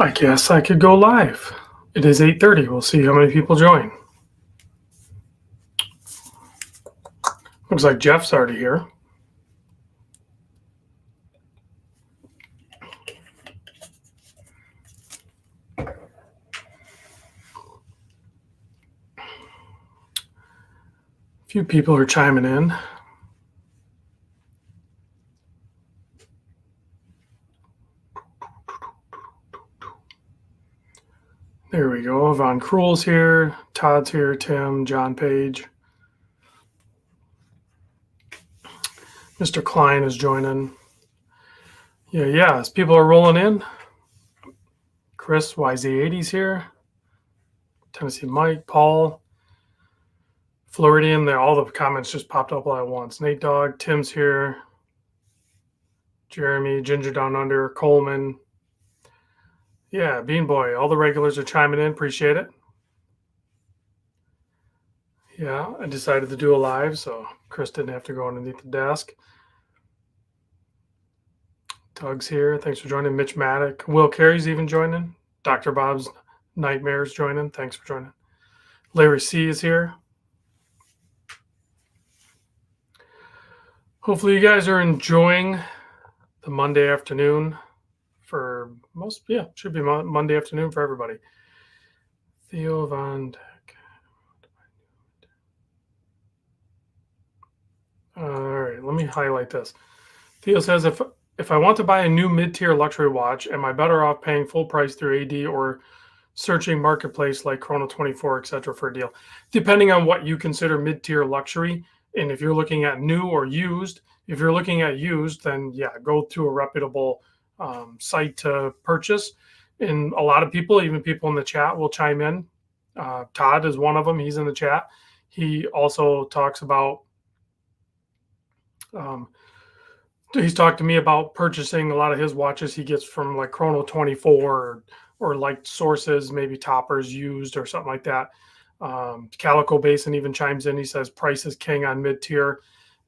I guess I could go live. It is 8:30. We'll see how many people join. Looks like Jeff's already here. A few people are chiming in. There we go. Von Krull's here. Todd's here. Tim, John Page. Mr. Klein is joining. Yeah. As people are rolling in. Chris, YZ80's here. Tennessee Mike, Paul, Floridian. All the comments just popped up all at once. Nate Dogg, Tim's here. Jeremy, Ginger Down Under, Coleman. Yeah, Bean Boy. All the regulars are chiming in. Appreciate it. Yeah, I decided to do a live, so Chris didn't have to go underneath the desk. Doug's here. Thanks for joining. Mitch Maddock. Will Carey's even joining. Dr. Bob's Nightmares joining. Thanks for joining. Larry C is here. Hopefully you guys are enjoying the Monday afternoon for most. Yeah, should be Monday afternoon for everybody. Theo Von Deck. All right, let me highlight this. Theo says, if I want to buy a new mid-tier luxury watch, am I better off paying full price through AD or searching marketplace like Chrono 24, etc. for a deal? Depending on what you consider mid-tier luxury, and if you're looking at new or used, if you're looking at used, then yeah, go to a reputable site to purchase. And a lot of people, even people in the chat, will chime in. Todd is one of them. He's in the chat. He also talks about he's talked to me about purchasing a lot of his watches he gets from like Chrono 24 or like sources, maybe Toppers used or something like that. Calico Basin even chimes in. He says price is king on mid-tier,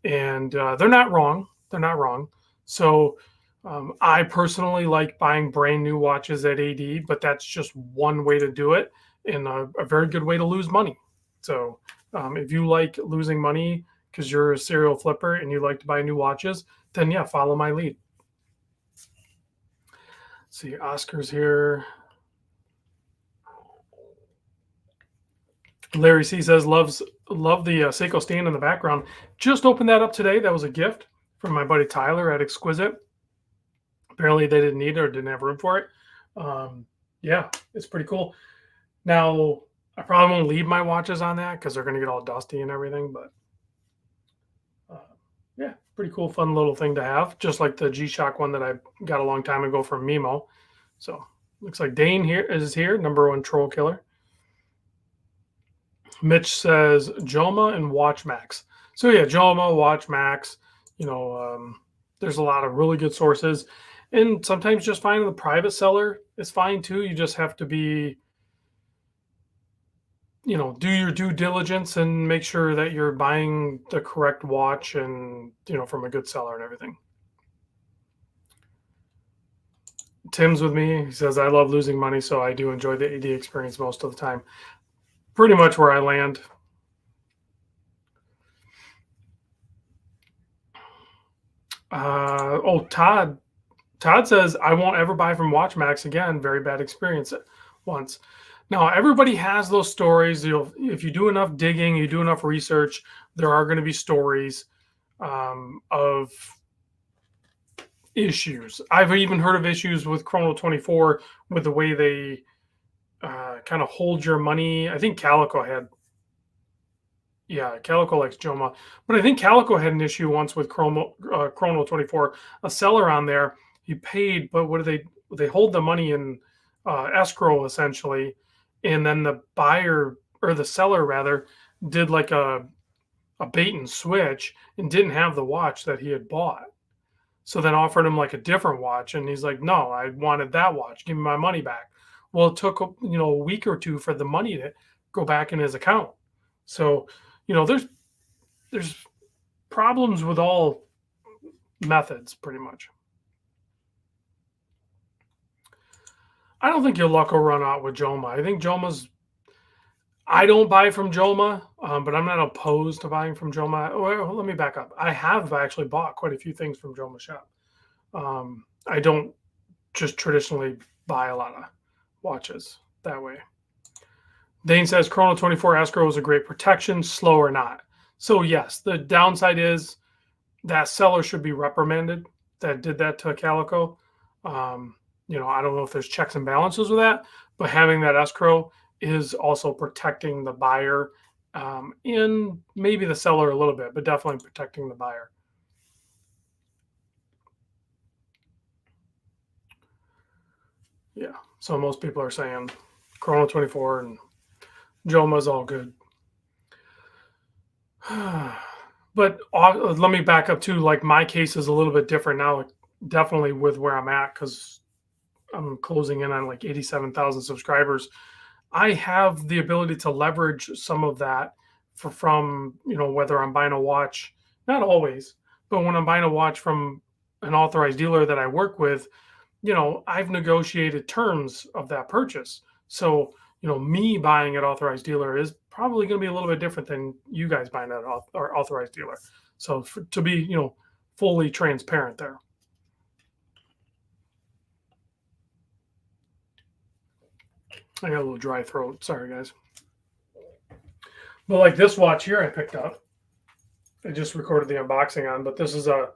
and they're not wrong. They're not wrong. So I personally like buying brand new watches at AD, but that's just one way to do it and a very good way to lose money. So if you like losing money because you're a serial flipper and you like to buy new watches, then yeah, follow my lead. Let's see, Oscar's here. Larry C says love the Seiko stand in the background. Just opened that up today. That was a gift from my buddy Tyler at Exquisite. Apparently they didn't need it or didn't have room for it. Yeah, it's pretty cool. Now I probably won't leave my watches on that because they're going to get all dusty and everything, but yeah, pretty cool, fun little thing to have. Just like the G-Shock one that I got a long time ago from Mimo. So looks like Dane here is here, #1 troll killer. Mitch says Joma and WatchMax. So yeah, Joma, WatchMax. There's a lot of really good sources, and sometimes just finding the private seller is fine too. You just have to be, do your due diligence and make sure that you're buying the correct watch and from a good seller and everything. Tim's with me. He says I love losing money, so I do enjoy the AD experience most of the time. Pretty much where I land. Todd says I won't ever buy from WatchMax again. Very bad experience once. Now everybody has those stories. If you do enough digging, you do enough research, there are going to be stories of issues. I've even heard of issues with Chrono 24 with the way they kind of hold your money. I think Calico had. Yeah, Calico likes Joma. But I think Calico had an issue once with Chrono 24. A seller on there, he paid, but what do they hold the money in escrow essentially, and then the buyer or the seller rather did like a bait and switch and didn't have the watch that he had bought. So then offered him like a different watch, and he's like, "No, I wanted that watch. Give me my money back." Well, it took a week or two for the money to go back in his account. So there's problems with all methods pretty much. I don't think your luck will run out with Joma. I think Joma's. I don't buy from Joma, but I'm not opposed to buying from Joma. Well, let me back up. I have actually bought quite a few things from Joma shop. I don't just traditionally buy a lot of watches that way. Dane says Chrono 24 escrow is a great protection, slow or not. So yes, the downside is that seller should be reprimanded that did that to Calico. I don't know if there's checks and balances with that, but having that escrow is also protecting the buyer and maybe the seller a little bit, but definitely protecting the buyer. Yeah. So most people are saying Chrono 24 and Joma's all good. But let me back up too. Like my case is a little bit different now, definitely with where I'm at because I'm closing in on like 87,000 subscribers. I have the ability to leverage some of that from whether I'm buying a watch, not always, but when I'm buying a watch from an authorized dealer that I work with, I've negotiated terms of that purchase. So, me buying at authorized dealer is probably going to be a little bit different than you guys buying at our authorized dealer. So to be, fully transparent there. I got a little dry throat. Sorry, guys. But like this watch here I picked up. I just recorded the unboxing on, but this is a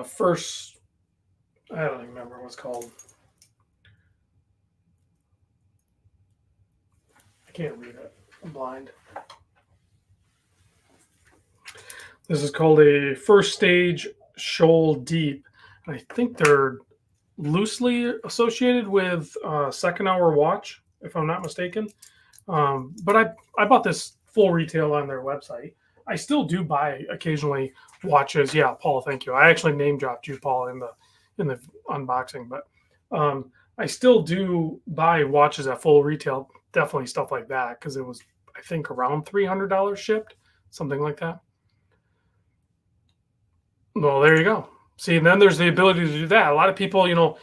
first, I don't even remember what it's called. I can't read it. I'm blind. This is called a first stage shoal deep. I think they're loosely associated with second hour watch, if I'm not mistaken. But I bought this full retail on their website. I still do buy occasionally watches. Yeah, Paul, thank you. I actually name dropped you, Paul, in the unboxing, but I still do buy watches at full retail. Definitely stuff like that because it was, I think, around $300 shipped, something like that. Well, there you go. See, and then there's the ability to do that. A lot of people,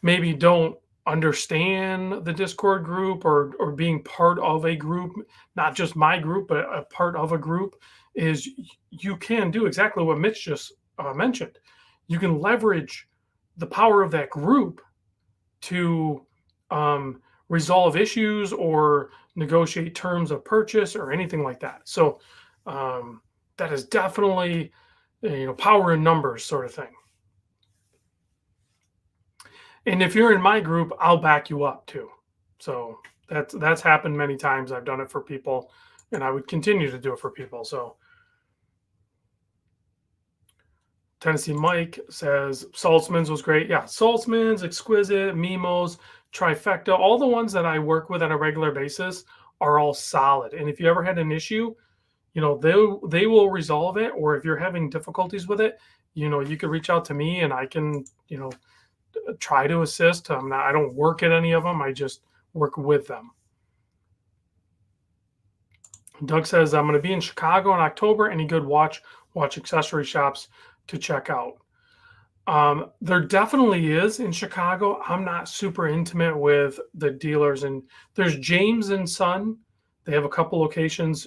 maybe don't understand the Discord group or being part of a group, not just my group, but a part of a group, is you can do exactly what Mitch just mentioned. You can leverage the power of that group to resolve issues or negotiate terms of purchase or anything like that. So that is definitely power in numbers sort of thing. And if you're in my group, I'll back you up too. So that's happened many times. I've done it for people, and I would continue to do it for people. So Tennessee Mike says Saltzman's was great. Yeah, Saltzman's, Exquisite, Mimos, Trifecta, all the ones that I work with on a regular basis are all solid. And if you ever had an issue, they will resolve it. Or if you're having difficulties with it, you could reach out to me and I can, try to assist. I don't work at any of them. I just work with them. Doug says, I'm going to be in Chicago in October. Any good watch accessory shops to check out? There definitely is in Chicago. I'm not super intimate with the dealers. And there's James and Son. They have a couple locations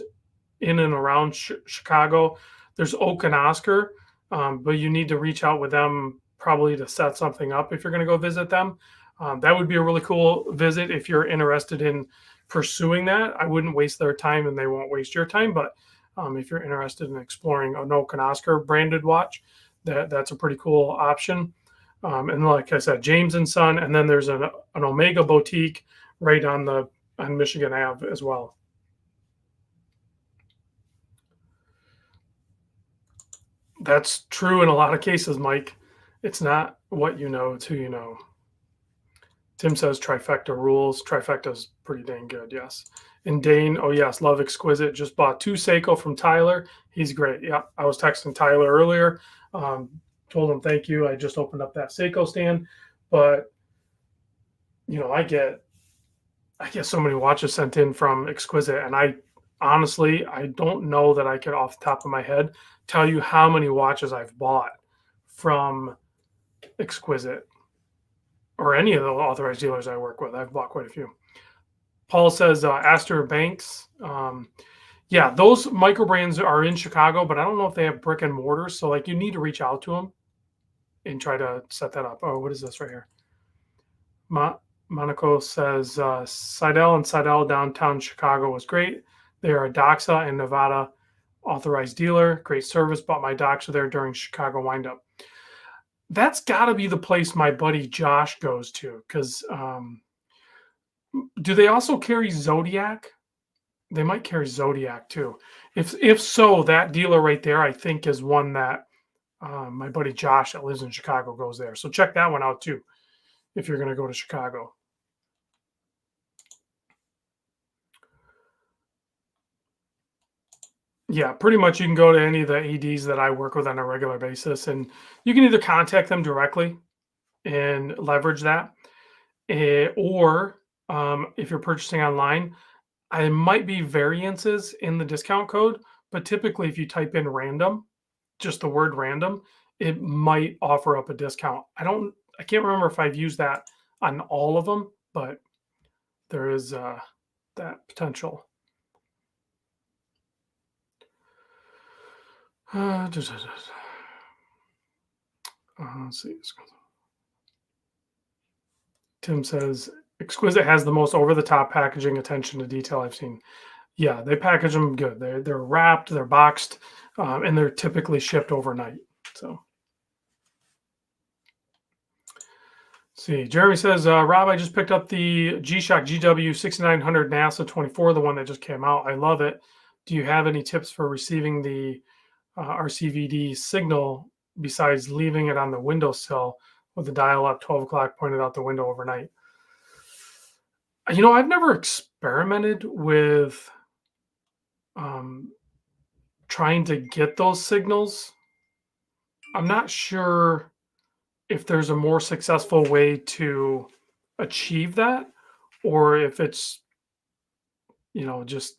in and around Chicago. There's Oak and Oscar, but you need to reach out with them probably to set something up if you're going to go visit them. That would be a really cool visit if you're interested in pursuing that. I wouldn't waste their time and they won't waste your time. But if you're interested in exploring an Oak and Oscar branded watch, that's a pretty cool option. And like I said, James and Son, and then there's an Omega boutique right on Michigan Ave as well. That's true in a lot of cases, Mike. It's not what you know, it's who you know. Tim says Trifecta rules. Trifecta's pretty dang good, yes. And Dane, oh yes, love Exquisite. Just bought 2 Seiko from Tyler. He's great. Yeah, I was texting Tyler earlier. Told him thank you. I just opened up that Seiko stand, but I get so many watches sent in from Exquisite, and I honestly don't know that I could off the top of my head tell you how many watches I've bought from Exquisite. or any of the authorized dealers I work with. I've bought quite a few. Paul says Astor Banks. Yeah, those micro brands are in Chicago, but I don't know if they have brick and mortar. So like you need to reach out to them and try to set that up. Oh, what is this right here? Monaco says Seidel and Seidel downtown Chicago was great. They are a Doxa and Nevada authorized dealer. Great service. Bought my Doxa there during Chicago windup. That's got to be the place my buddy Josh goes to. Because do they also carry Zodiac? They might carry Zodiac too. If so, that dealer right there, I think, is one that my buddy Josh that lives in Chicago goes there. So check that one out too if you're going to go to Chicago. Yeah, pretty much you can go to any of the ADs that I work with on a regular basis, and you can either contact them directly and leverage that, or if you're purchasing online, I might be variances in the discount code, but typically if you type in random, just the word random, it might offer up a discount. I can't remember if I've used that on all of them, but there is that potential. Let's see. Tim says Exquisite has the most over-the-top packaging attention to detail I've seen. Yeah, they package them good. They're wrapped, they're boxed, and they're typically shipped overnight. So, see, Jeremy says, Rob, I just picked up the G-Shock GW 6900 NASA 24, the one that just came out. I love it. Do you have any tips for receiving the RCVD signal besides leaving it on the windowsill with the dial up 12 o'clock pointed out the window overnight? I've never experimented with trying to get those signals. I'm not sure if there's a more successful way to achieve that, or if it's, just,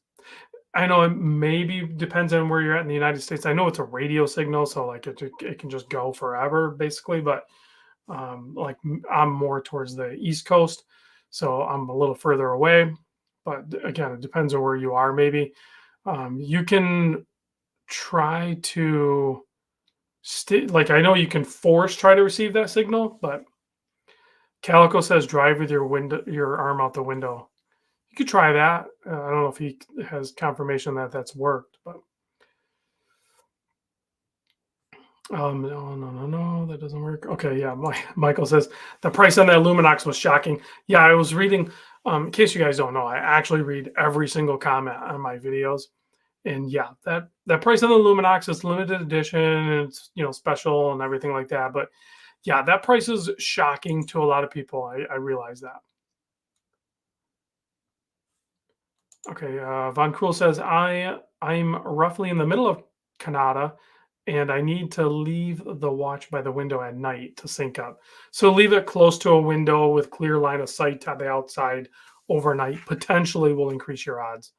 I know it maybe depends on where you're at in the United States. I know it's a radio signal, so like it can just go forever basically, but like I'm more towards the East Coast, so I'm a little further away. But again, it depends on where you are. Maybe you can try to like I know you can try to receive that signal, but Calico says drive with your arm out the window. You could try that. I don't know if he has confirmation that that's worked, but no, that doesn't work. Okay, yeah, Michael says the price on that Luminox was shocking. Yeah, I was reading. In case you guys don't know, I actually read every single comment on my videos, and yeah, that price on the Luminox is limited edition, and it's special and everything like that. But yeah, that price is shocking to a lot of people. I realize that. Okay, Von Krull says I'm roughly in the middle of Canada, and I need to leave the watch by the window at night to sync up. So leave it close to a window with clear line of sight to the outside overnight. Potentially will increase your odds.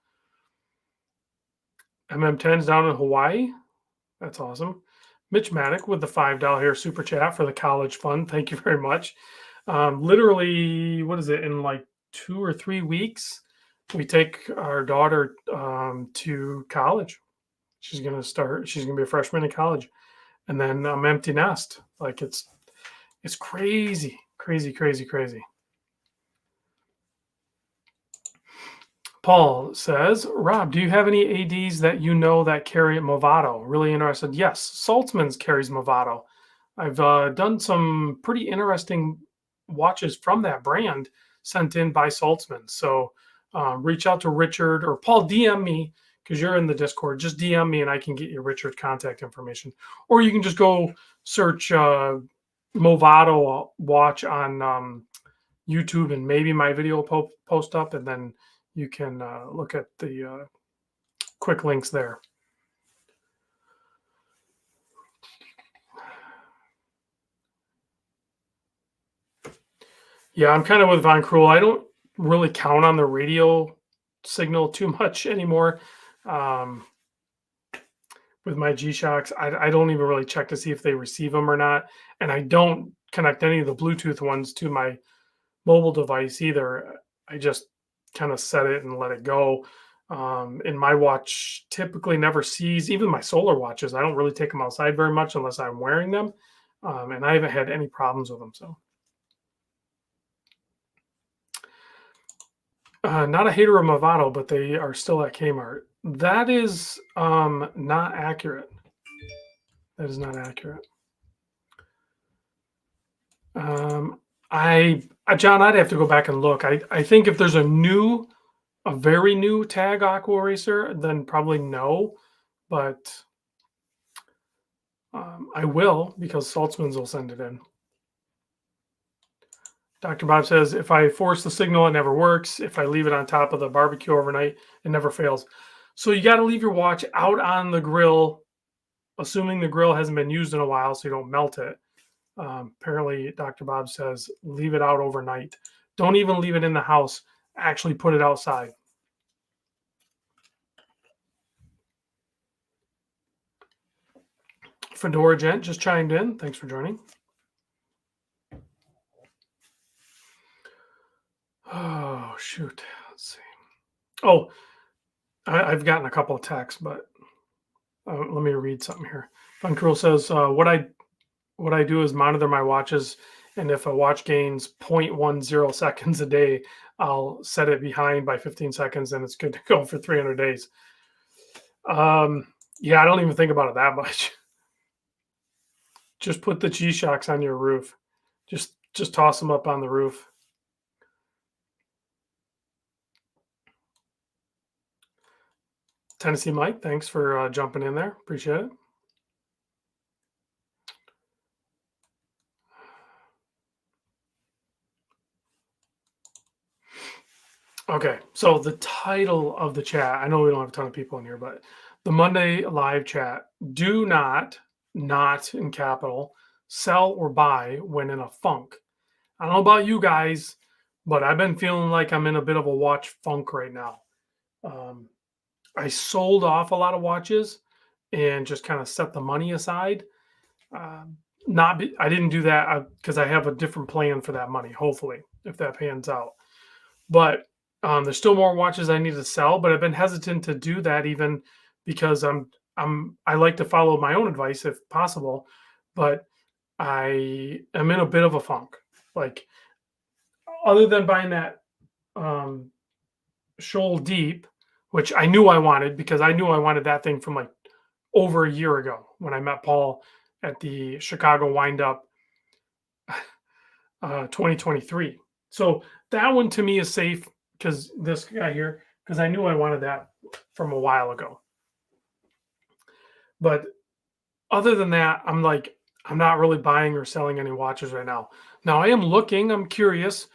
MM10's down in Hawaii. That's awesome. Mitch Maddock with the $5 here super chat for the college fund. Thank you very much. Literally, what is it, in like 2 or 3 weeks? We take our daughter to college. She's going to be a freshman in college. And then empty nest. Like it's crazy, crazy, crazy, crazy. Paul says, Rob, do you have any ADs that that carry Movado? Really interested. Yes, Saltzman's carries Movado. I've done some pretty interesting watches from that brand sent in by Saltzman. So reach out to Richard or Paul, DM me because you're in the Discord. Just DM me and I can get you Richard's contact information. Or you can just go search Movado watch on YouTube and maybe my video will post up, and then you can look at the quick links there. Yeah, I'm kind of with Von Krull. I don't really count on the radio signal too much anymore. But with my G-Shocks. I don't even really check to see if they receive them or not, and I don't connect any of the Bluetooth ones to my mobile device either. I just kind of set it and let it go. And my watch typically never sees, even my solar watches. I don't really take them outside very much unless I'm wearing them, and I haven't had any problems with them. So, not a hater of Movado, but they are still at Kmart. That is not accurate. That is not accurate. John, I'd have to go back and look. I think if there's a very new tag Aqua Racer, then probably no. But I will, because Saltzman's will send it in. Dr. Bob says, if I force the signal, it never works. If I leave it on top of the barbecue overnight, it never fails. So you got to leave your watch out on the grill, assuming the grill hasn't been used in a while so you don't melt it. Apparently, Dr. Bob says, leave it out overnight. Don't even leave it in the house. Actually put it outside. Fedora Gent just chimed in. Thanks for joining. Oh, shoot. Let's see. Oh, I've gotten a couple of texts, but let me read something here. Fun Cruel says, what I do is monitor my watches, and if a watch gains 0.10 seconds a day, I'll set it behind by 15 seconds, and it's good to go for 300 days. Yeah, I don't even think about it that much. Just put the G-Shocks on your roof. Just toss them up on the roof. Tennessee Mike, thanks for jumping in there. Appreciate it. Okay, so the title of the chat, I know we don't have a ton of people in here, but the Monday live chat, do not in capital, sell or buy when in a funk. I don't know about you guys, but I've been feeling like I'm in a bit of a watch funk right now. I sold off a lot of watches and just kind of set the money aside. I didn't do that because I have a different plan for that money, hopefully, if that pans out. But there's still more watches I need to sell, but I've been hesitant to do that even because I like to follow my own advice if possible, but I am in a bit of a funk. Like, other than buying that Shoal Deep, which I knew I wanted because I knew I wanted that thing from like over a year ago when I met Paul at the Chicago Windup 2023. So that one to me is safe because this guy here, because I knew I wanted that from a while ago. But other than that, I'm not really buying or selling any watches right now. Now I am looking, I'm curious,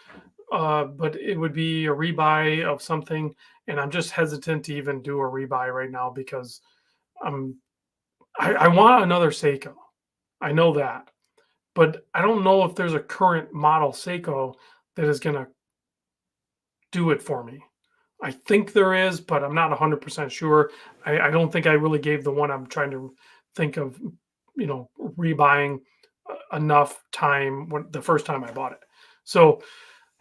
but it would be a rebuy of something, and I'm just hesitant to even do a rebuy right now because I want another Seiko. I know that, but I don't know if there's a current model Seiko that is going to do it for me. I think there is, but I'm not 100% sure. I don't think I really gave the one I'm trying to think of, rebuying enough time when the first time I bought it. So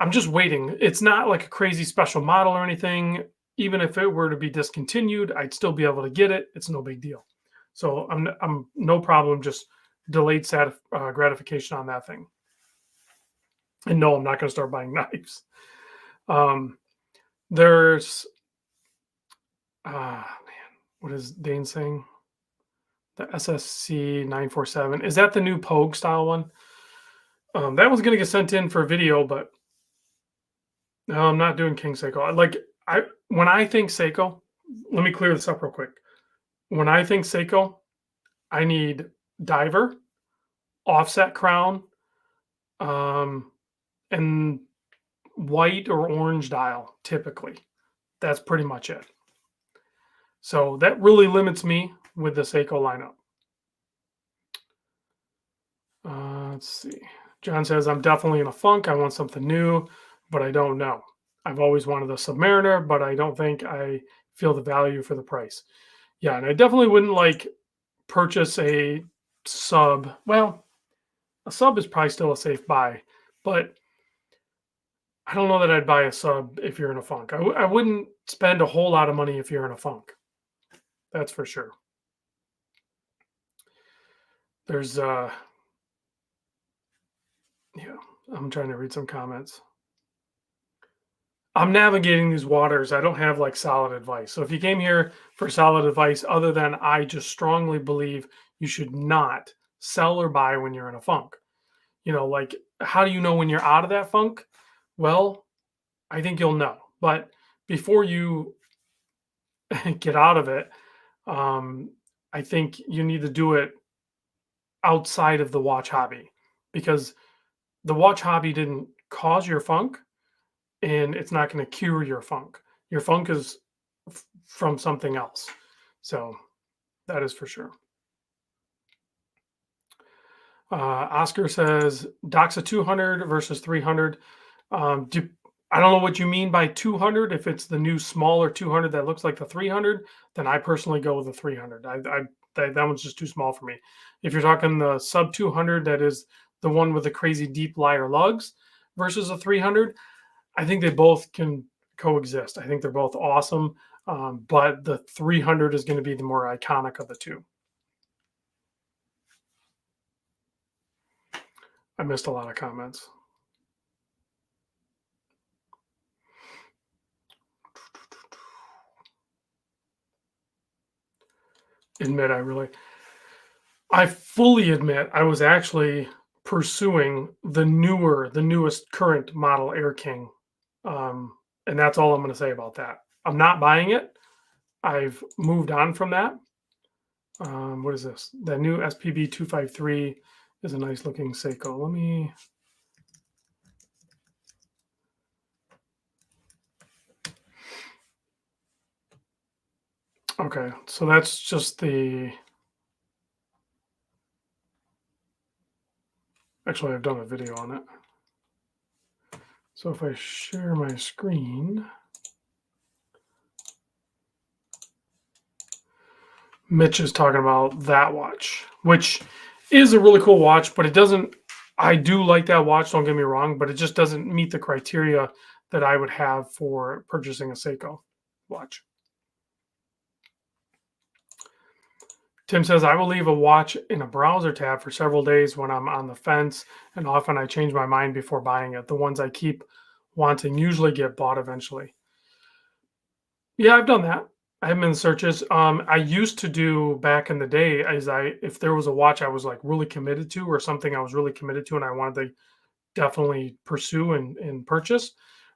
I'm just waiting. It's not like a crazy special model or anything. Even if it were to be discontinued, I'd still be able to get it. It's no big deal. So I'm no problem. Just delayed gratification on that thing. And no, I'm not going to start buying knives. There's, man, what is Dane saying? The SSC 947. Is that the new Pogue style one? That one's going to get sent in for video, but no, I'm not doing King Seiko. When I think Seiko, let me clear this up real quick. When I think Seiko, I need diver, offset crown, and white or orange dial, typically. That's pretty much it. So that really limits me with the Seiko lineup. Let's see. John says, I'm definitely in a funk. I want something new, but I don't know. I've always wanted the Submariner, but I don't think I feel the value for the price. Yeah, and I definitely wouldn't like purchase a sub. Well, a sub is probably still a safe buy, but I don't know that I'd buy a sub if you're in a funk. I wouldn't spend a whole lot of money if you're in a funk. That's for sure. There's yeah, I'm trying to read some comments. I'm navigating these waters. I don't have like solid advice. So if you came here for solid advice, other than I just strongly believe you should not sell or buy when you're in a funk. Like how do you know when you're out of that funk? Well, I think you'll know. But before you get out of it, um, I think you need to do it outside of the watch hobby because the watch hobby didn't cause your funk and it's not going to cure your funk. Your funk is from something else. So that is for sure. Oscar says Doxa 200 versus 300. I don't know what you mean by 200. If it's the new smaller 200 that looks like the 300, then I personally go with the 300. That one's just too small for me. If you're talking the sub 200, that is the one with the crazy deep lighter lugs versus a 300, I think they both can coexist. I think they're both awesome, but the 300 is going to be the more iconic of the two. I missed a lot of comments. I fully admit I was actually pursuing the newest current model Air King. And that's all I'm going to say about that. I'm not buying it. I've moved on from that. What is this? The new SPB 253 is a nice looking Seiko. Let me. Okay, so that's just the. Actually, I've done a video on it. So if I share my screen, Mitch is talking about that watch, which is a really cool watch, but it doesn't. I do like that watch, don't get me wrong, but it just doesn't meet the criteria that I would have for purchasing a Seiko watch. Tim says, I will leave a watch in a browser tab for several days when I'm on the fence, and often I change my mind before buying it. The ones I keep wanting usually get bought eventually. Yeah, I've done that. I have been in searches. I used to do back in the day if there was a watch I was like really committed to or something I was really committed to and I wanted to definitely pursue and purchase,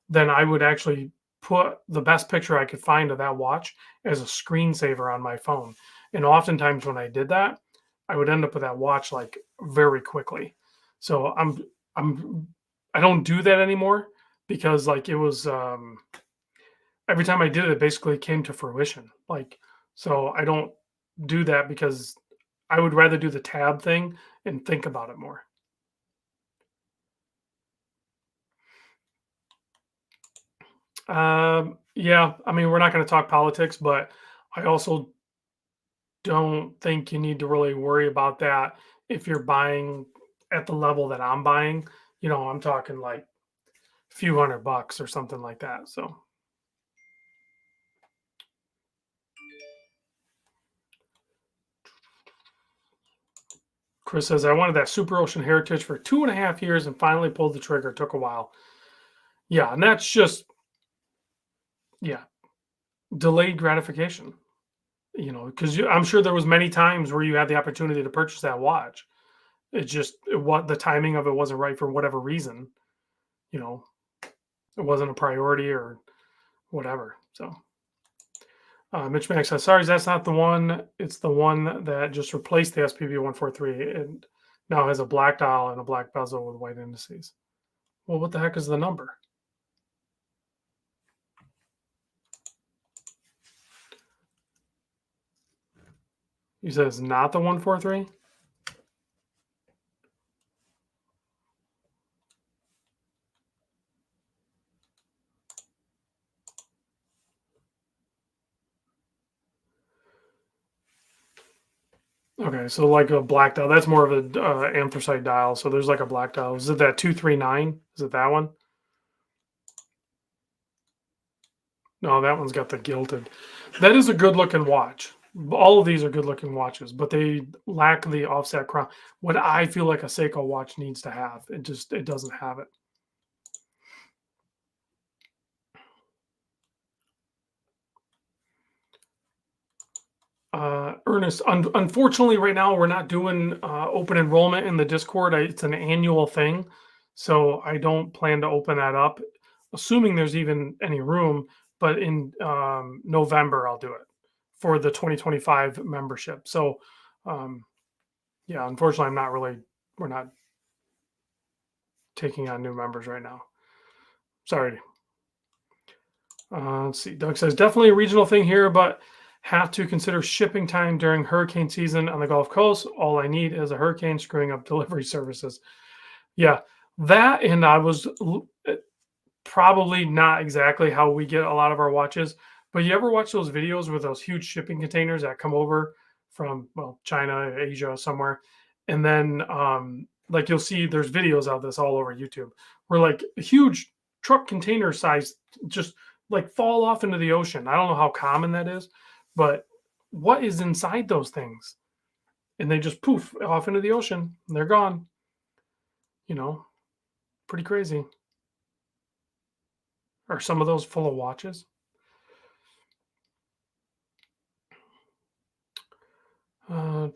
then I would actually put the best picture I could find of that watch as a screensaver on my phone. And oftentimes when I did that, I would end up with that watch like very quickly. So I don't do that anymore because like it was every time I did it, it basically came to fruition. Like so I don't do that because I would rather do the tab thing and think about it more. Yeah, I mean, we're not going to talk politics, but I also don't think you need to really worry about that if you're buying at the level that I'm buying. I'm talking like a few $100 or something like that. So, Chris says, I wanted that Super Ocean Heritage for 2.5 years and finally pulled the trigger. It took a while. Yeah, and that's just, yeah, delayed gratification. Because I'm sure there was many times where you had the opportunity to purchase that watch. What the timing of it wasn't right for whatever reason. You know, it wasn't a priority or whatever. So, Mitch Max says, "Sorry, that's not the one. It's the one that just replaced the SPB 143 and now has a black dial and a black bezel with white indices." Well, what the heck is the number? You said it's not the 143. Okay, so like a black dial. That's more of a anthracite dial. So there's like a black dial. Is it that 239? Is it that one? No, that one's got the gilded. That is a good looking watch. All of these are good looking watches, but they lack the offset crown. What I feel like a Seiko watch needs to have. It doesn't have it. Ernest, unfortunately, right now we're not doing open enrollment in the Discord. It's an annual thing, so I don't plan to open that up, assuming there's even any room. But in November, I'll do it for the 2025 membership. So, um, yeah, unfortunately, we're not taking on new members right now. Sorry. Let's see. Doug says definitely a regional thing here, but have to consider shipping time during hurricane season on the Gulf Coast. All I need is a hurricane screwing up delivery services. Yeah, that and probably not exactly how we get a lot of our watches. But you ever watch those videos with those huge shipping containers that come over from China, Asia, somewhere, and then like you'll see there's videos of this all over YouTube where like a huge truck container size just like fall off into the ocean. I don't know how common that is, but what is inside those things? And they just poof off into the ocean and they're gone. You know, pretty crazy. Are some of those full of watches? Uh,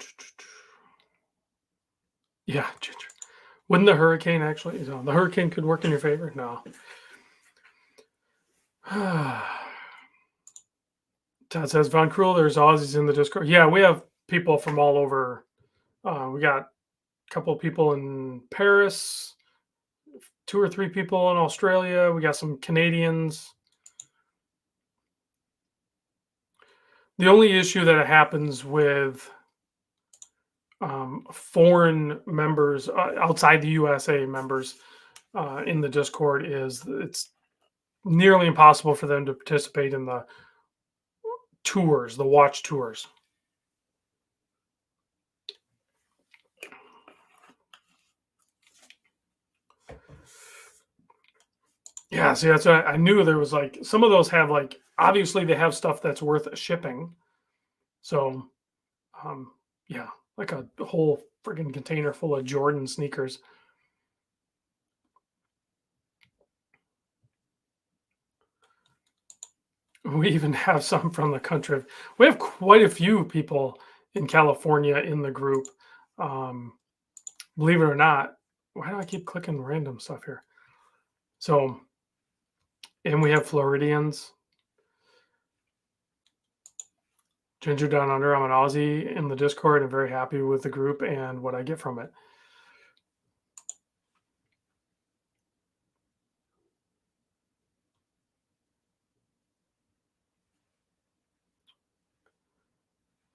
yeah, ginger. Wouldn't the hurricane actually? The hurricane could work in your favor. No. Todd says Von Cruel. There's Aussies in the Discord. Yeah, we have people from all over. We got a couple of people in Paris, two or three people in Australia. We got some Canadians. The only issue that happens with foreign members outside the USA members in the Discord is it's nearly impossible for them to participate in the tours, the watch tours. Yeah, see, that's what I knew there was like some of those have like obviously they have stuff that's worth shipping. So, um, yeah, like a whole freaking container full of Jordan sneakers. We even have some from the country. We have quite a few people in California in the group. Um, believe it or not, why do I keep clicking random stuff here? So, and we have Floridians. Ginger Down Under. I'm an Aussie in the Discord and very happy with the group and what I get from it.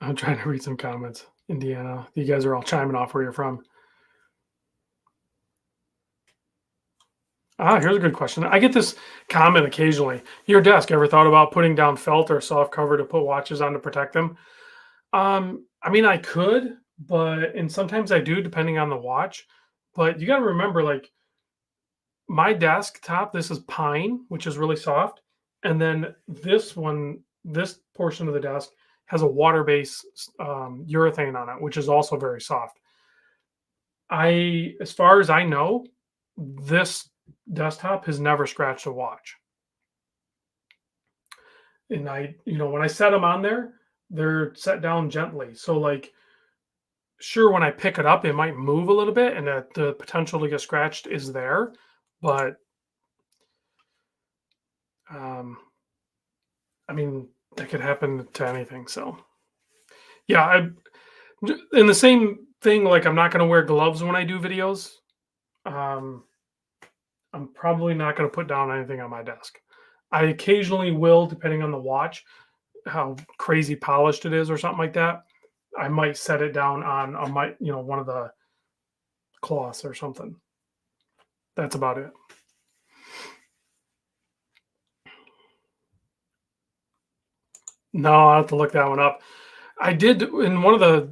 I'm trying to read some comments. Indiana, you guys are all chiming off where you're from. Here's a good question. I get this comment occasionally. Your desk, ever thought about putting down felt or soft cover to put watches on to protect them? I mean, I could, and sometimes I do, depending on the watch. But you got to remember, like my desktop, this is pine, which is really soft, and then this portion of the desk has a water-based urethane on it, which is also very soft. As far as I know, this desktop has never scratched a watch. And when I set them on there, they're set down gently. So like, sure, when I pick it up, it might move a little bit, and the potential to get scratched is there, but um, I mean, that could happen to anything. So yeah, in the same thing, like I'm not going to wear gloves when I do videos. Um, I'm probably not going to put down anything on my desk. I occasionally will, depending on the watch, how crazy polished it is or something like that. I might set it down on one of the cloths or something. That's about it. No, I'll have to look that one up. I did in one of the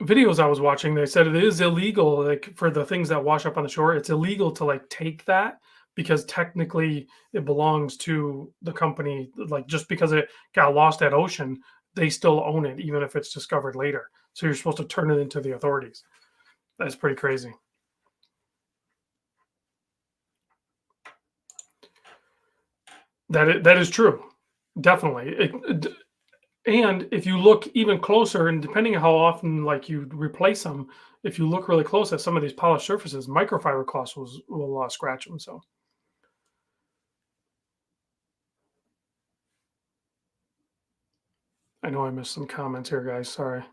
videos I was watching, they said it is illegal, like for the things that wash up on the shore, it's illegal to like take that because technically it belongs to the company. Like just because it got lost at ocean, they still own it, even if it's discovered later. So you're supposed to turn it into the authorities. That's pretty crazy. That is true, definitely. And if you look even closer, and depending on how often like you replace them, if you look really close at some of these polished surfaces, microfiber cloths will scratch them. So I know I missed some comments here, guys. Sorry.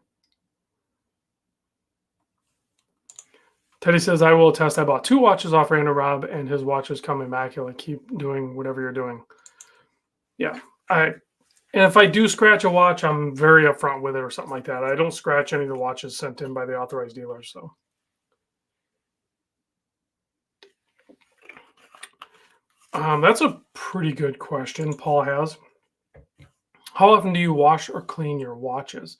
Teddy says, I will attest. I bought 2 watches off Random Rob, and his watches come immaculate. Keep doing whatever you're doing. Yeah. And if I do scratch a watch, I'm very upfront with it or something like that. I don't scratch any of the watches sent in by the authorized dealers. So that's a pretty good question Paul has. How often do you wash or clean your watches?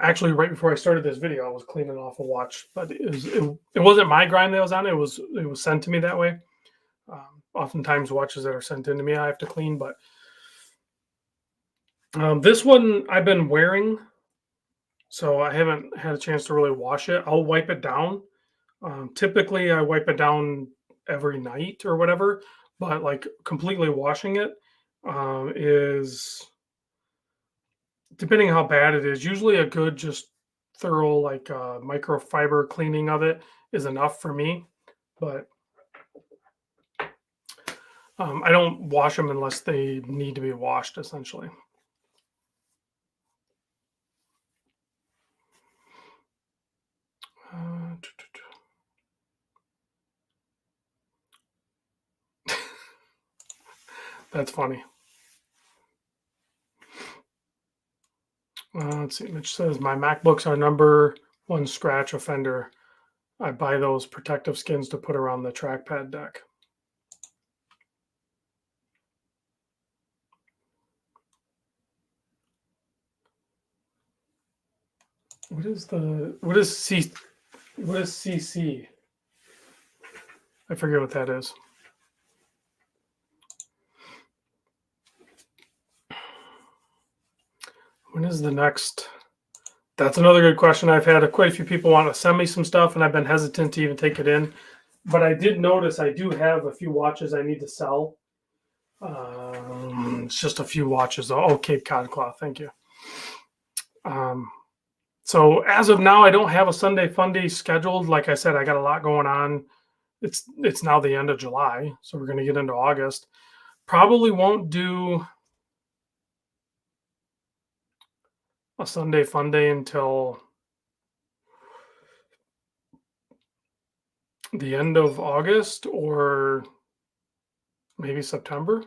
Actually, right before I started this video, I was cleaning off a watch, but it wasn't my grind that was on it. It was sent to me that way. Oftentimes, watches that are sent in to me, I have to clean. But this one I've been wearing, so I haven't had a chance to really wash it. I'll wipe it down. Typically, I wipe it down every night or whatever. But like completely washing it is, depending on how bad it is, usually a good, just thorough, like microfiber cleaning of it is enough for me. But I don't wash them unless they need to be washed, essentially. Uh, That's funny. Let's see. Mitch says, my MacBooks are #1 scratch offender. I buy those protective skins to put around the trackpad deck. What is CC? I forget what that is. When is the next? That's another good question. I've had quite a few people want to send me some stuff, and I've been hesitant to even take it in. But I did notice I do have a few watches I need to sell. It's just a few watches. Oh, Cape Cod cloth. Thank you. So as of now, I don't have a Sunday Fun Day scheduled. Like I said, I got a lot going on. It's now the end of July, so we're going to get into August. Probably won't do a Sunday Fun Day until the end of August or maybe September.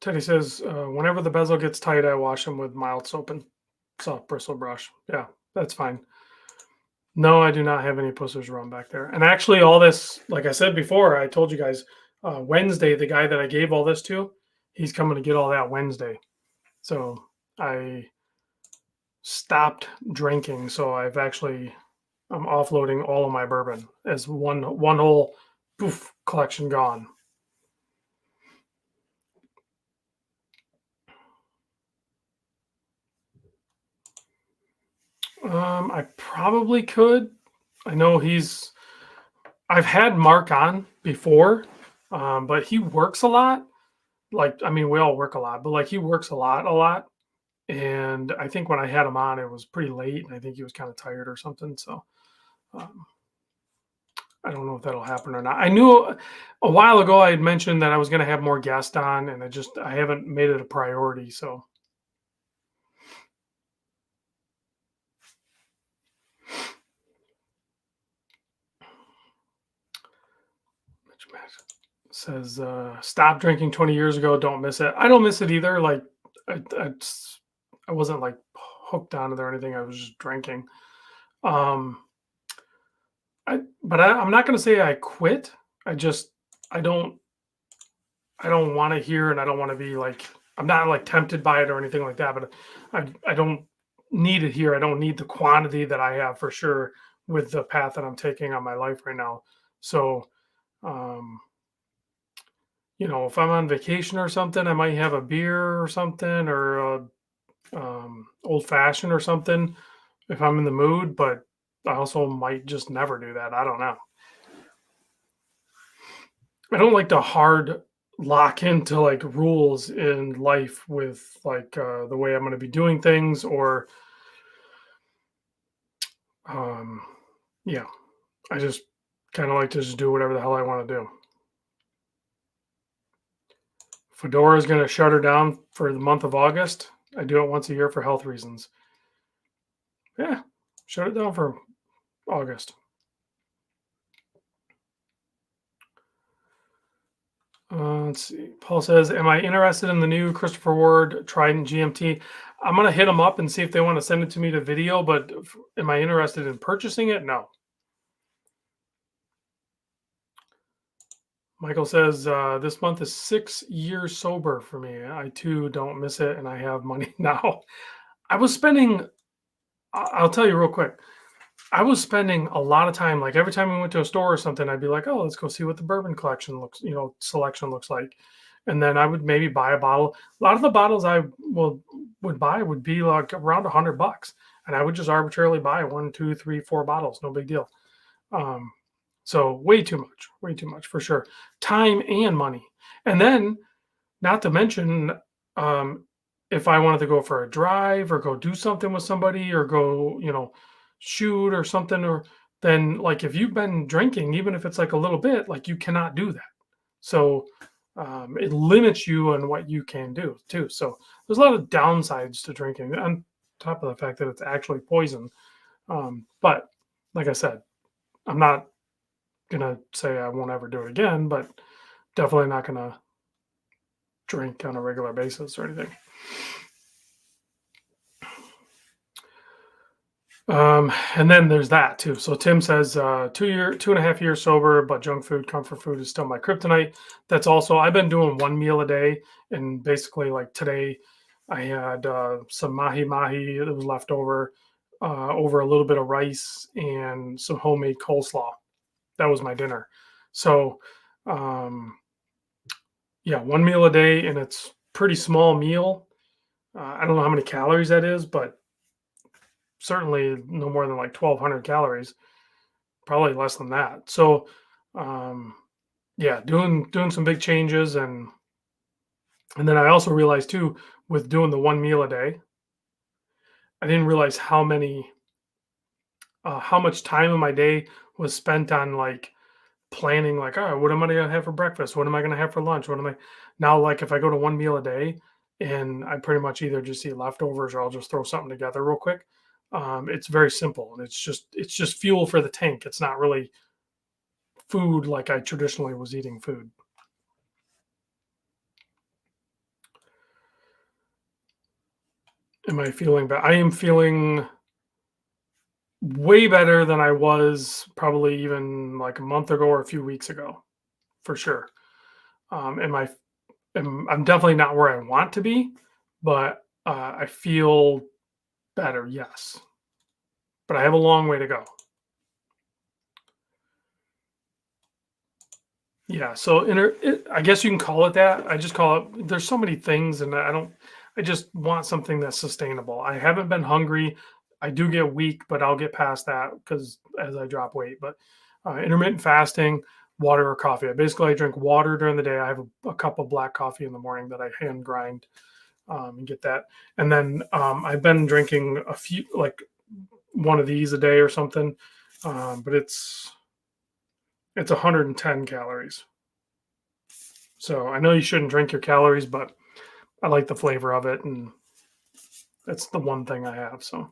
Teddy says, whenever the bezel gets tight, I wash them with mild soap and soft bristle brush. Yeah, that's fine. No, I do not have any pussers run back there. And actually, all this, like I said before, I told you guys, Wednesday, the guy that I gave all this to, he's coming to get all that Wednesday. So I stopped drinking. So I'm offloading all of my bourbon as one whole poof collection gone. I probably could. I know I've had Mark on before, but he works a lot. Like, I mean, we all work a lot, but like he works a lot. And I think when I had him on, it was pretty late, and I think he was kind of tired or something. So um, I don't know if that'll happen or not. I knew a while ago I had mentioned that I was going to have more guests on, and I haven't made it a priority. So says, stop drinking 20 years ago. Don't miss it. I don't miss it either. Like I wasn't like hooked on it or anything. I was just drinking. Um, I'm not going to say I quit. I don't, I don't want to hear, and I don't want to be like, I'm not like tempted by it or anything like that, but I don't need it here. I don't need the quantity that I have for sure with the path that I'm taking on my life right now. So, um, if I'm on vacation or something, I might have a beer or something, or a old fashioned or something if I'm in the mood, but I also might just never do that. I don't know. I don't like to hard lock into like rules in life with like the way I'm going to be doing things, or um, yeah, I just kind of like to just do whatever the hell I want to do. Fedora is going to shut her down for the month of August. I do it once a year for health reasons. Yeah, shut it down for August. Let's see. Paul says, "Am I interested in the new Christopher Ward Trident GMT?" I'm gonna hit them up and see if they want to send it to me to video. But am I interested in purchasing it? No. Michael says, "This month is 6 years sober for me. I too don't miss it, and I have money now." I was spending. I'll tell you real quick. I was spending a lot of time, like every time we went to a store or something, I'd be like, "Oh, let's go see what the bourbon collection looks, selection looks like," and then I would maybe buy a bottle. A lot of the bottles I would buy would be like around $100, and I would just arbitrarily buy one, two, three, four bottles, no big deal. Um, so way too much for sure, time and money, and then not to mention, um, if I wanted to go for a drive or go do something with somebody or go, shoot or something, or then like if you've been drinking, even if it's like a little bit, like you cannot do that. So it limits you on what you can do too. So there's a lot of downsides to drinking on top of the fact that it's actually poison. But like I said, I'm not gonna say I won't ever do it again, but definitely not gonna drink on a regular basis or anything. And then there's that too. So Tim says 2.5 years sober, but junk food, comfort food is still my kryptonite. That's also, I've been doing one meal a day, and basically like today, I had some mahi mahi that was left over a little bit of rice and some homemade coleslaw. That was my dinner. So um, yeah, one meal a day, and it's pretty small meal. I don't know how many calories that is, but certainly no more than like 1,200 calories, probably less than that. So, um, yeah, doing some big changes, and then I also realized too, with doing the one meal a day, I didn't realize how much time in my day was spent on like planning, like, all right, what am I gonna have for breakfast? What am I gonna have for lunch? What am I now, like if I go to one meal a day and I pretty much either just eat leftovers or I'll just throw something together real quick. It's very simple, and it's just fuel for the tank. It's not really food like I traditionally was eating food. Am I feeling better? I am feeling way better than I was probably even like a month ago or a few weeks ago, for sure. Am I? I'm definitely not where I want to be, but I feel better. Yes, but I have a long way to go. Yeah, so I guess you can call it that. I just call it. There's so many things, and I don't. I just want something that's sustainable. I haven't been hungry. I do get weak, but I'll get past that because as I drop weight. But intermittent fasting, water or coffee. I drink water during the day. I have a cup of black coffee in the morning that I hand grind and get that. And then I've been drinking a few, like one of these a day or something, but it's 110 calories. So I know you shouldn't drink your calories, but I like the flavor of it, and that's the one thing I have. So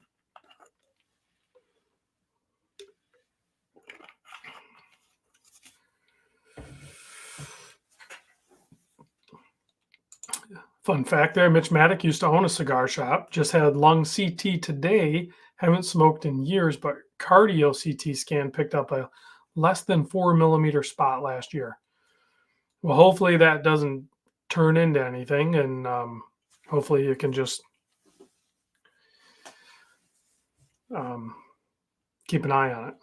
fun fact there, Mitch Maddock used to own a cigar shop, just had lung CT today, haven't smoked in years, but cardio CT scan picked up a less than 4 millimeter spot last year. Well, hopefully that doesn't turn into anything, and hopefully you can just um, keep an eye on it.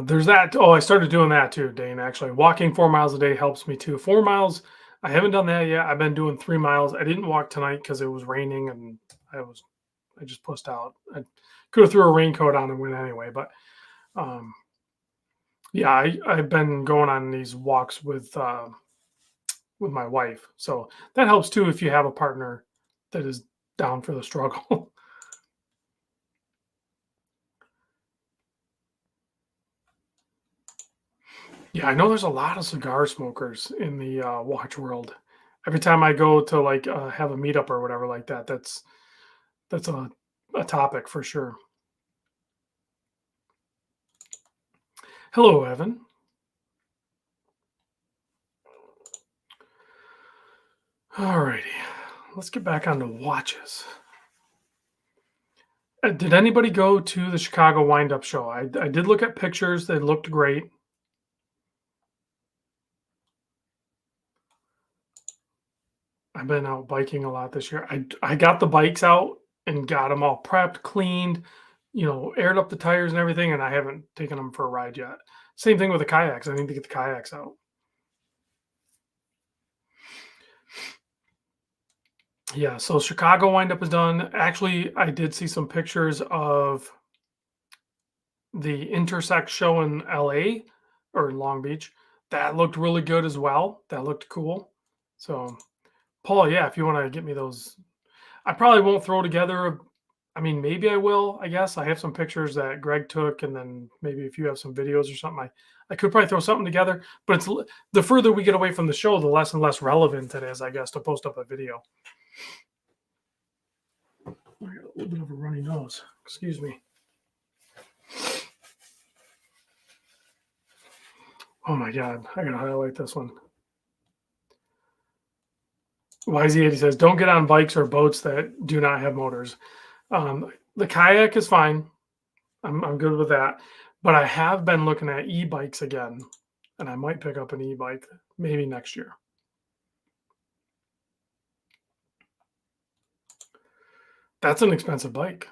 There's that. Oh, I started doing that too, Dane. Actually, walking 4 miles a day helps me too. 4 miles. I haven't done that yet. I've been doing 3 miles. I didn't walk tonight because it was raining and I just pussed out. I could have threw a raincoat on and went anyway. But um, yeah, I've been going on these walks with my wife, so that helps too if you have a partner that is down for the struggle. Yeah, I know there's a lot of cigar smokers in the watch world. Every time I go to like have a meetup or whatever like that, that's a topic for sure. Hello, Evan. Alrighty, let's get back onto watches. Did anybody go to the Chicago Wind Up Show? I did look at pictures; they looked great. I've been out biking a lot this year. I got the bikes out and got them all prepped, cleaned, aired up the tires and everything, and I haven't taken them for a ride yet. Same thing with the kayaks. I need to get the kayaks out. Yeah, so Chicago windup is done. Actually, I did see some pictures of the Intersect show in LA or in Long Beach. That looked really good as well. That looked cool. So, Paul, yeah, if you want to get me those, I probably won't throw together. I mean, maybe I will. I guess I have some pictures that Greg took, and then maybe if you have some videos or something, I could probably throw something together. But the further we get away from the show, the less and less relevant it is, I guess, to post up a video. I got a little bit of a runny nose. Excuse me. Oh my God, I gotta highlight this one. YZ80 says, "Don't get on bikes or boats that do not have motors." The kayak is fine. I'm good with that. But I have been looking at e-bikes again, and I might pick up an e-bike maybe next year. That's an expensive bike.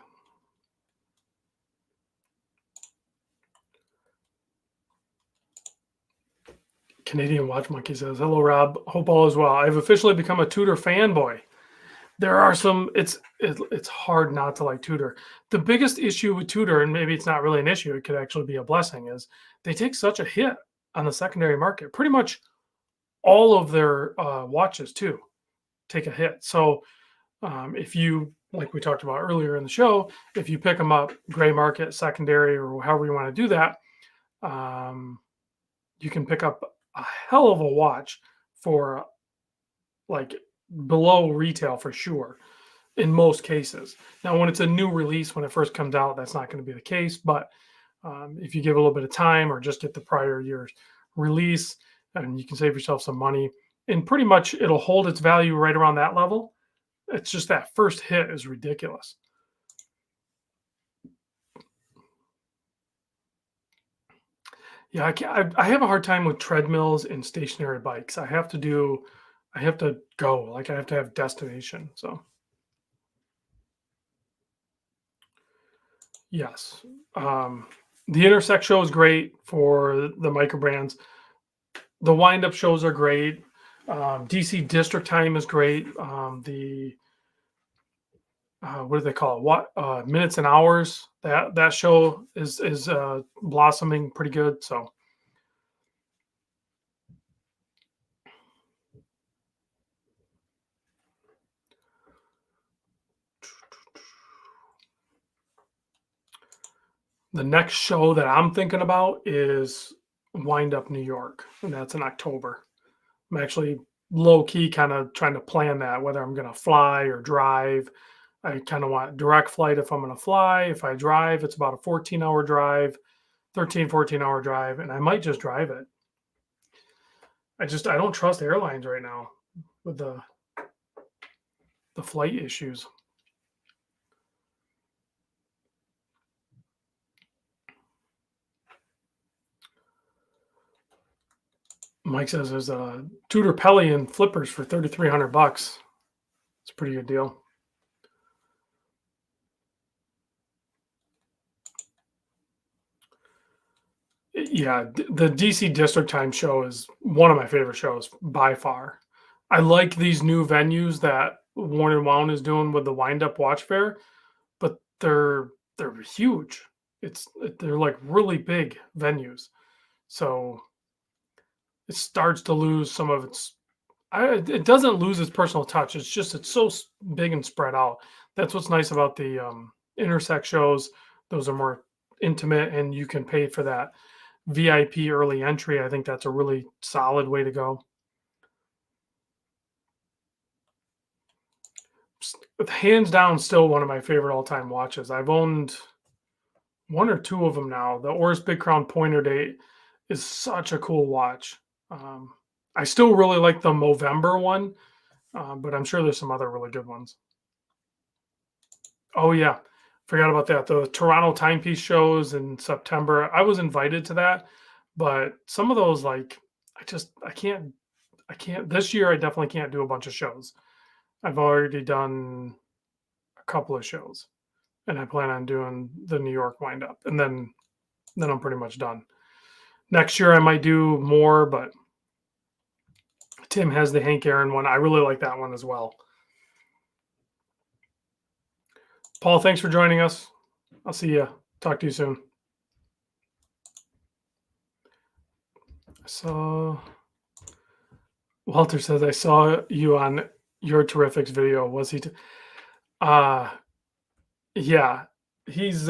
Canadian Watch Monkey says, "Hello, Rob. Hope all is well. I've officially become a Tudor fanboy. There are some. It's hard not to like Tudor. The biggest issue with Tudor, and maybe it's not really an issue, it could actually be a blessing, is they take such a hit on the secondary market. Pretty much all of their watches too take a hit. So if you, like we talked about earlier in the show, if you pick them up gray market, secondary, or however you want to do that, um, you can pick up a hell of a watch for like below retail for sure in most cases. Now, when it's a new release, when it first comes out, that's not going to be the case. But if you give a little bit of time or just get the prior year's release, and you can save yourself some money, and pretty much it'll hold its value right around that level. It's just that first hit is ridiculous. Yeah, I have a hard time with treadmills and stationary bikes. I have to go. Like I have to have destination. So yes, the Intersect show is great for the micro brands. The wind up shows are great. DC District Time is great. The what do they call it? What minutes and hours? That show is blossoming pretty good. So the next show that I'm thinking about is Wind Up New York, and that's in October. I'm actually low key kind of trying to plan that whether I'm going to fly or drive. I kind of want direct flight if I'm going to fly. If I drive, it's about a 14-hour drive, 14-hour drive, and I might just drive it. I don't trust airlines right now with the flight issues. Mike says there's a Tudor Pelion flippers for $3,300. It's a pretty good deal. Yeah, the DC District Time show is one of my favorite shows by far. I like these new venues that Worn and Wound is doing with the Wind Up Watch Fair, but they're huge. They're like really big venues, so it starts to lose some of its. It doesn't lose its personal touch. It's just it's so big and spread out. That's what's nice about the intersect shows. Those are more intimate, and you can pay for that VIP early entry. I think that's a really solid way to go. Hands down, still one of my favorite all-time watches. I've owned one or two of them now. The Oris Big Crown Pointer Date is such a cool watch. Um, I still really like the Movember one, but I'm sure there's some other really good ones. Oh yeah, forgot about that. The Toronto timepiece shows in September. I was invited to that, but some of those like I can't this year I definitely can't do a bunch of shows. I've already done a couple of shows and I plan on doing the New York wind up and then I'm pretty much done. Next year I might do more, but Tim has the Hank Aaron one. I really like that one as well. Paul, thanks for joining us. I'll see you. Talk to you soon. So Walter says I saw you on Your Terrifics video. Was he? Uh yeah. He's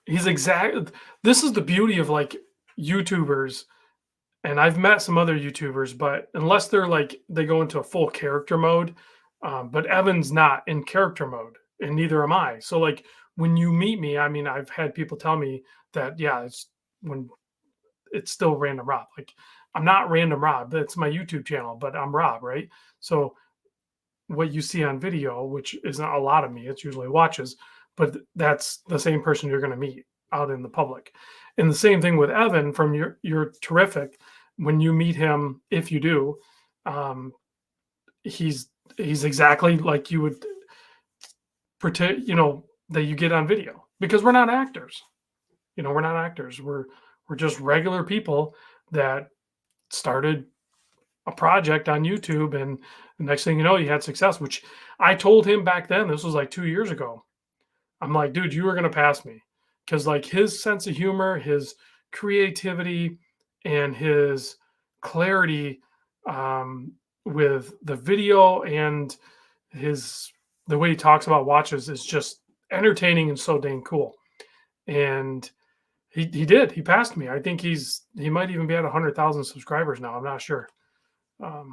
exact. This is the beauty of like YouTubers, and I've met some other YouTubers, but unless they're like they go into a full character mode, but Evan's not in character mode, and neither am I. So like when you meet me, I mean, I've had people tell me that yeah, it's when it's still Random Rob. Like I'm not Random Rob. That's my YouTube channel, but I'm Rob, right? So what you see on video, which isn't a lot of me, it's usually watches, but that's the same person you're going to meet out in the public. And the same thing with Evan from your Terrific. When you meet him, if you do, um, he's exactly like you would pretend, that you get on video because we're not actors. We're not actors. We're just regular people that started a project on YouTube, and the next thing you know, you had success, which I told him back then. This was like 2 years ago. I'm like, dude, you were going to pass me because like his sense of humor, his creativity, and his clarity with the video and the way he talks about watches is just entertaining and so dang cool. And he passed me. I think he might even be at 100,000 subscribers now. I'm not sure. I'd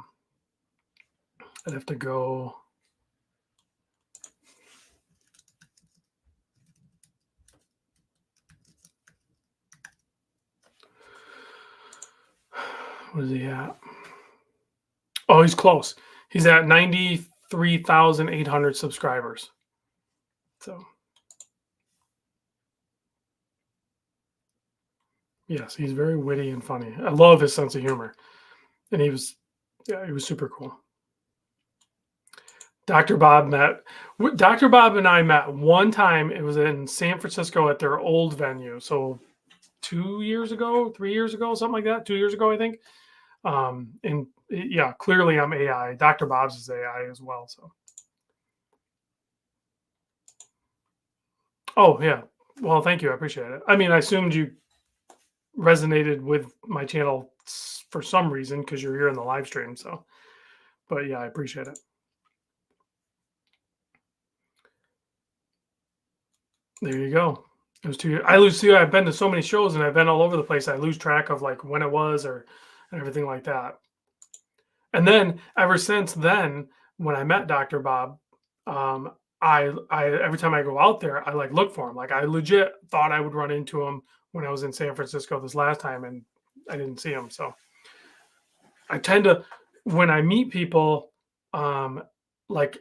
have to go. What is he at? Oh, he's close. He's at 93,800 subscribers. So, yes, he's very witty and funny. I love his sense of humor. And he was super cool. Dr. Bob and I met one time. It was in San Francisco at their old venue. So 2 years ago, 3 years ago, something like that. 2 years ago, I think. And yeah, clearly I'm AI. Dr. Bob's is AI as well. So, oh yeah. Well, thank you. I appreciate it. I mean, I assumed you resonated with my channel for some reason because you're here in the live stream. So, but yeah, I appreciate it. There you go. It was 2 years. I lose too. I've been to so many shows and I've been all over the place. I lose track of like when it was and everything like that. And then ever since then, when I met Dr. Bob, I every time I go out there, I like look for him. Like I legit thought I would run into him when I was in San Francisco this last time, and I didn't see him. So I tend to, when I meet people, like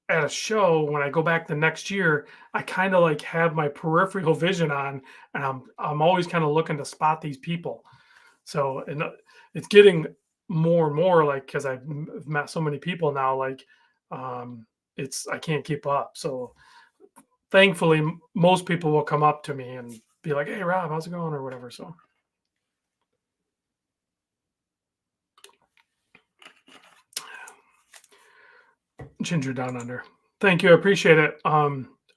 at a show, when I go back the next year, I kind of like have my peripheral vision on, and I'm always kind of looking to spot these people. So, and it's getting more and more like because I've met so many people now, like it's I can't keep up. So thankfully, most people will come up to me and be like, "Hey, Rob, how's it going?" or whatever. So Ginger Down Under. Thank you. I appreciate it. I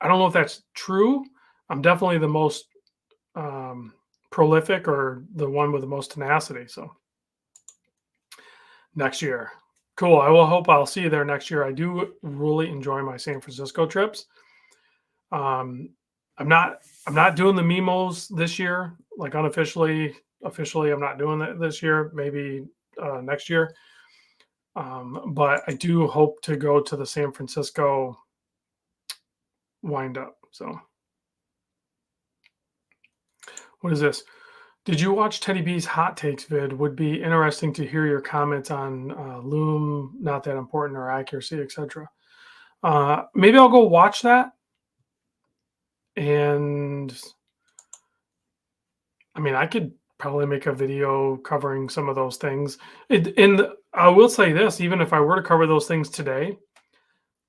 don't know if that's true. I'm definitely the most prolific or the one with the most tenacity. So next year. Cool. I will hope I'll see you there next year. I do really enjoy my San Francisco trips. Um, I'm not doing the Mimos this year, like unofficially. Officially, I'm not doing that this year. Maybe next year. But I do hope to go to the San Francisco wind up. So what is this? Did you watch Teddy B's hot takes vid? Would be interesting to hear your comments on Lume, not that important, or accuracy, etc. Maybe I'll go watch that. And I mean, I could probably make a video covering some of those things. I will say this: even if I were to cover those things today,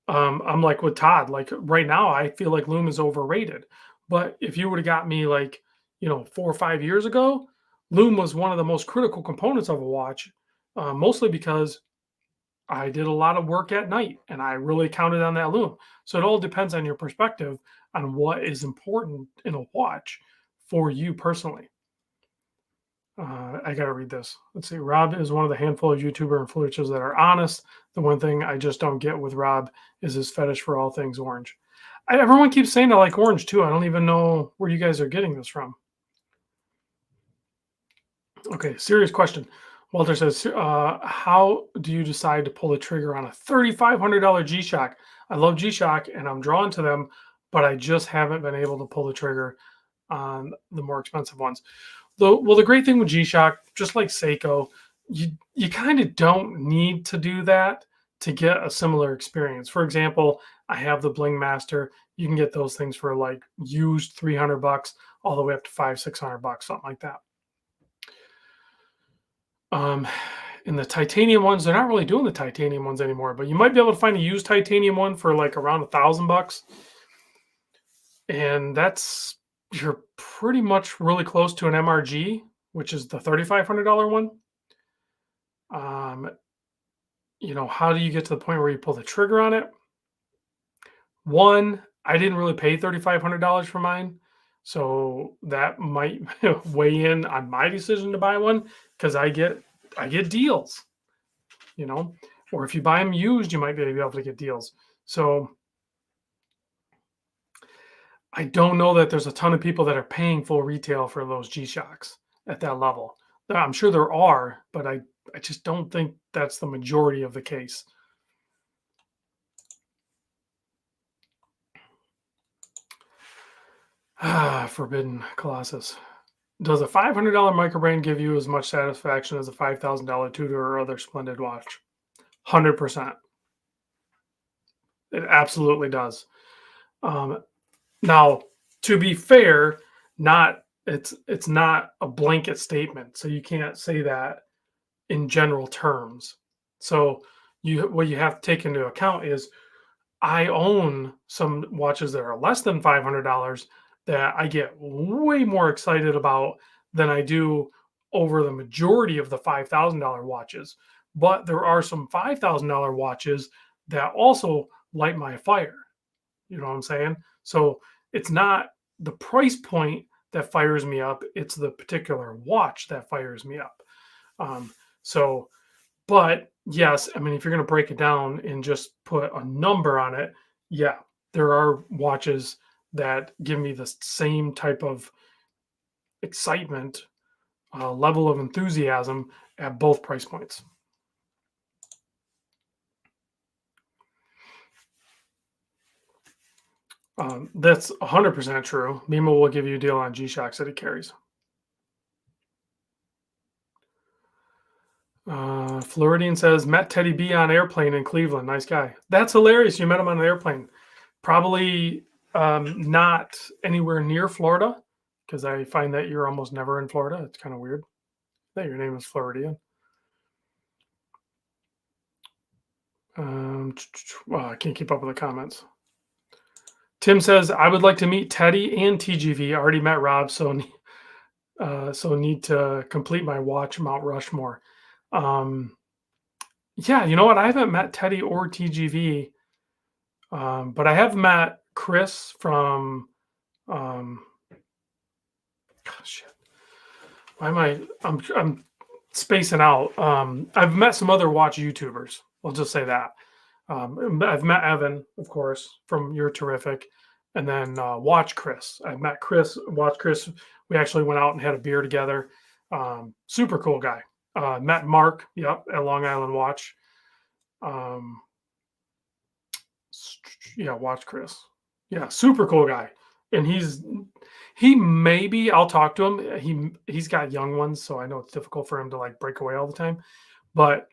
I'm like with Todd. Like right now, I feel like Loom is overrated. But if you would have got me like 4 or 5 years ago, Loom was one of the most critical components of a watch, mostly because I did a lot of work at night and I really counted on that Loom. So it all depends on your perspective on what is important in a watch for you personally. I got to read this. Let's see. Rob is one of the handful of YouTuber influencers that are honest. The one thing I just don't get with Rob is his fetish for all things orange. Everyone keeps saying I like orange too. I don't even know where you guys are getting this from. Okay, serious question. Walter says, how do you decide to pull the trigger on a $3,500 G-Shock? I love G-Shock and I'm drawn to them, but I just haven't been able to pull the trigger on the more expensive ones. The great thing with G-Shock, just like Seiko, you kind of don't need to do that to get a similar experience. For example, I have the Bling Master. You can get those things for like used $300 all the way up to $500-600, something like that. In the titanium ones, they're not really doing the titanium ones anymore, but you might be able to find a used titanium one for like around $1,000, and you're pretty much really close to an MRG, which is the $3,500 one. How do you get to the point where you pull the trigger on it? One, I didn't really pay $3,500 for mine, so that might weigh in on my decision to buy one because I get deals, or if you buy them used, you might be able to get deals. So I don't know that there's a ton of people that are paying full retail for those G-Shocks at that level. I'm sure there are, but I just don't think that's the majority of the case. Forbidden Colossus. Does a $500 microbrand give you as much satisfaction as a $5,000 Tudor or other splendid watch? 100%. It absolutely does. Now, to be fair, it's not a blanket statement, so you can't say that in general terms. So what you have to take into account is I own some watches that are less than $500 that I get way more excited about than I do over the majority of the $5,000 watches. But there are some $5,000 watches that also light my fire. You know what I'm saying? So it's not the price point that fires me up, it's the particular watch that fires me up. But yes, I mean, if you're going to break it down and just put a number on it, yeah, there are watches that give me the same type of excitement, level of enthusiasm at both price points. That's 100% true. Mimo will give you a deal on G-Shocks that he carries. Floridian says, met Teddy B on airplane in Cleveland. Nice guy. That's hilarious. You met him on an airplane. Probably not anywhere near Florida, because I find that you're almost never in Florida. It's kind of weird that your name is Floridian. Well, I can't keep up with the comments. Tim says, I would like to meet Teddy and TGV. I already met Rob, so need to complete my watch Mount Rushmore. Um, yeah, you know what? I haven't met Teddy or TGV, but I have met Chris from. Um, oh, shit. Why am I? I'm spacing out. I've met some other watch YouTubers. I'll just say that. I've met Evan, of course, from You're Terrific, and then Watch Chris. I've met Chris, Watch Chris. We actually went out and had a beer together. Super cool guy. Met Mark, yep, at Long Island Watch. Um, yeah, Watch Chris. Yeah, super cool guy. And he maybe I'll talk to him. He's got young ones, so I know it's difficult for him to like break away all the time. But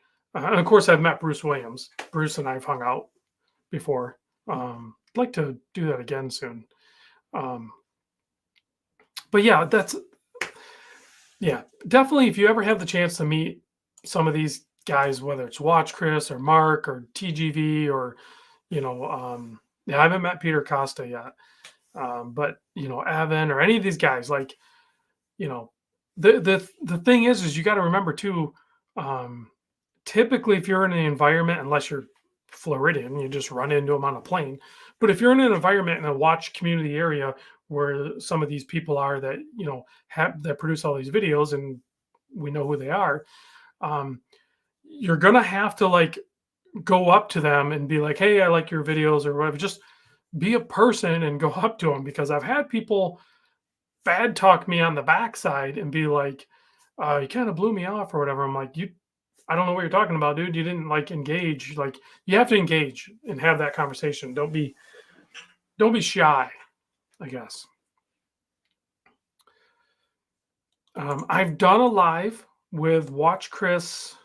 and of course, I've met Bruce Williams. Bruce and I've hung out before. I'd like to do that again soon. Um, but yeah, definitely. If you ever have the chance to meet some of these guys, whether it's Watch Chris or Mark or TGV or yeah, I haven't met Peter Costa yet, but Evan or any of these guys, like you know, the thing is you got to remember too. Um, Typically, if you're in an environment, unless you're Floridian, you just run into them on a plane. But if you're in an environment in a watch community area where some of these people are that have that produce all these videos, and we know who they are, um, you're gonna have to like go up to them and be like, "Hey, I like your videos" or whatever. Just be a person and go up to them because I've had people bad talk me on the backside and be like, "You kind of blew me off" or whatever. I'm like, "You I don't know what you're talking about, dude. You didn't like engage. Like you have to engage and have that conversation. Don't be shy, I guess." I've done a live with Watch Chris.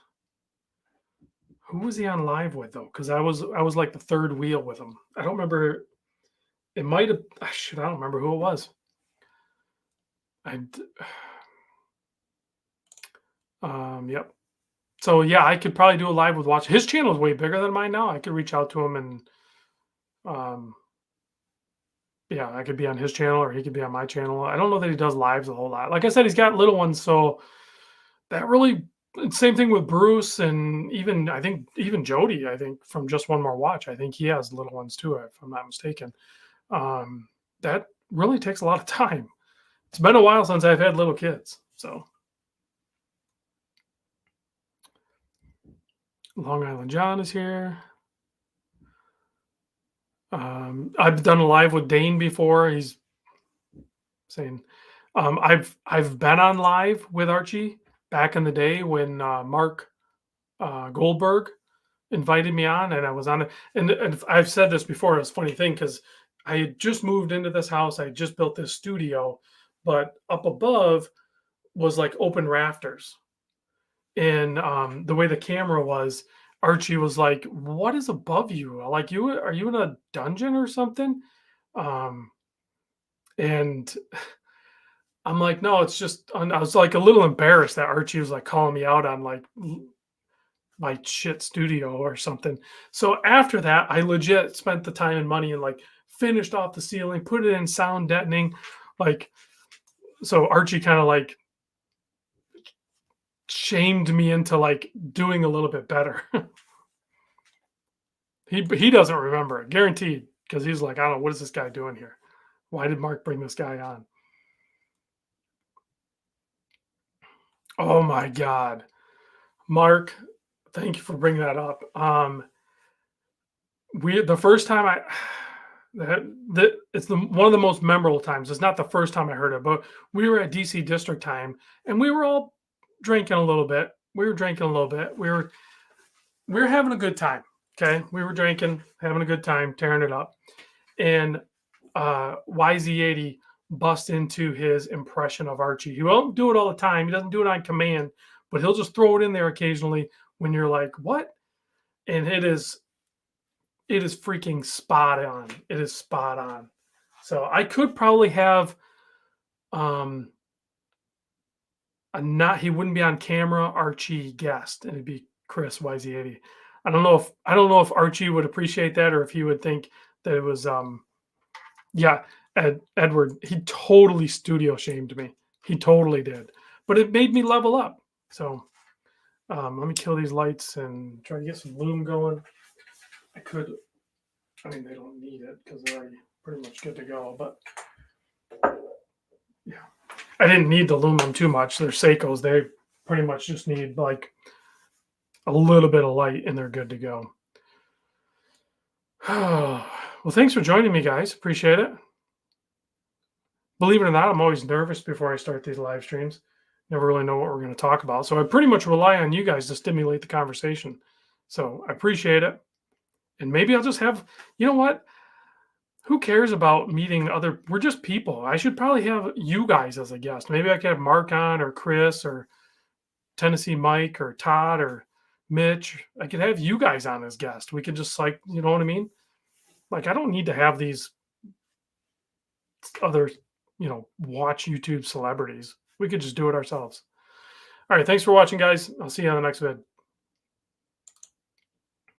Who was he on live with though? Because I was like the third wheel with him. I don't remember. It might have. Shit, I don't remember who it was. I. Yep. So yeah, I could probably do a live with Watch. His channel is way bigger than mine now. I could reach out to him and um, yeah, I could be on his channel or he could be on my channel. I don't know that he does lives a whole lot. Like I said, he's got little ones, so that really same thing with Bruce and even I think even Jody, I think from Just One More Watch. I think he has little ones too, if I'm not mistaken. Um, that really takes a lot of time. It's been a while since I've had little kids. So Long Island John is here. I've done a live with Dane before. He's saying I've been on live with Archie back in the day when Mark Goldberg invited me on, and I was on it. And I've said this before. It's a funny thing because I had just moved into this house. I had just built this studio, but up above was like open rafters, and the way the camera was, Archie was like, "What is above you? Like you are you in a dungeon or something?" Um, and I'm like, "No, it's just." I was like a little embarrassed that Archie was like calling me out on like my shit studio or something. So after that, I legit spent the time and money and like finished off the ceiling, put it in sound deadening, like so Archie kind of like shamed me into like doing a little bit better. He doesn't remember it, guaranteed, because he's like, I don't know, what is this guy doing here? Why did Mark bring this guy on? Oh my god, Mark, thank you for bringing that up. We the first time I that it's one of the most memorable times. It's not the first time I heard it, but we were at DC District time, and we were all drinking a little bit. We were drinking a little bit. We were having a good time. Okay, we were drinking, having a good time, tearing it up, and YZ80 bust into his impression of Archie. He won't do it all the time. He doesn't do it on command, but he'll just throw it in there occasionally when you're like, "What?" And it is freaking spot on. It is spot on. So I could probably have um a not he wouldn't be on camera Archie guest and it'd be Chris YZ80. I don't know if Archie would appreciate that or if he would think that it was yeah, Edward, he totally studio shamed me. He totally did. But it made me level up. So let me kill these lights and try to get some Lume going. I could, I mean, they don't need it because they're already pretty much good to go. But yeah, I didn't need the aluminum too much. They're Seikos. They pretty much just need like a little bit of light and they're good to go. Well, thanks for joining me, guys. Appreciate it. Believe it or not, I'm always nervous before I start these live streams. Never really know what we're going to talk about. So I pretty much rely on you guys to stimulate the conversation. So I appreciate it. And maybe I'll just have, you know what? Who cares about meeting other? We're just people. I should probably have you guys as a guest. Maybe I could have Mark on or Chris or Tennessee Mike or Todd or Mitch. I could have you guys on as guests. We could just like, you know what I mean? Like, I don't need to have these other, watch YouTube celebrities. We could just do it ourselves. All right. Thanks for watching, guys. I'll see you on the next vid.